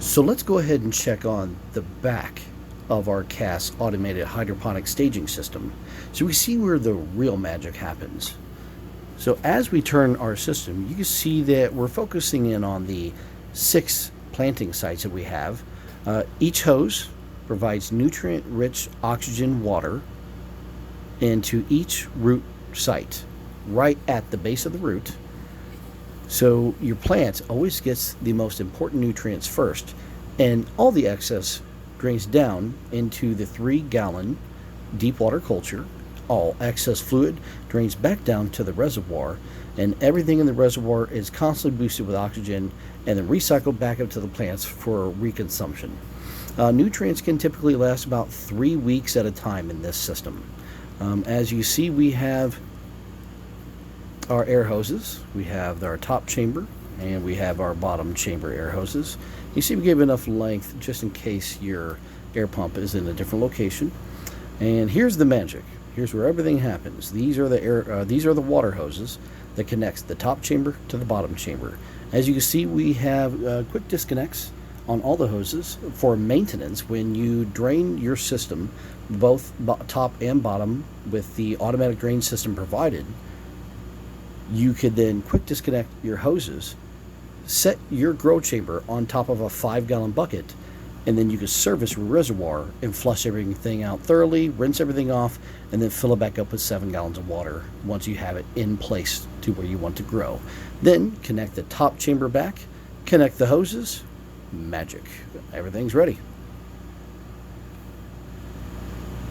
So let's go ahead and check on the back of our CASS automated hydroponic staging system so we see where the real magic happens. So as we turn our system, you can see that we're focusing in on the 6 planting sites that we have. Each hose provides nutrient-rich oxygen water into each root site, right at the base of the root. So your plant always gets the most important nutrients first, and all the excess drains down into the 3-gallon deep water culture. All excess fluid drains back down to the reservoir, and everything in the reservoir is constantly boosted with oxygen and then recycled back up to the plants for reconsumption. Nutrients can typically last about 3 weeks at a time in this system. As you see, we have our air hoses, we have our top chamber, and we have our bottom chamber air hoses. You see we gave enough length just in case your air pump is in a different location. And here's the magic. Here's where everything happens. These are the water hoses that connects the top chamber to the bottom chamber. As you can see, we have quick disconnects on all the hoses for maintenance. When you drain your system, both top and bottom, with the automatic drain system provided, you could then quick disconnect your hoses, set your grow chamber on top of a 5-gallon bucket, and then you can service your reservoir and flush everything out thoroughly, rinse everything off, and then fill it back up with 7 gallons of water once you have it in place to where you want to grow. Then connect the top chamber back, connect the hoses, magic. Everything's ready.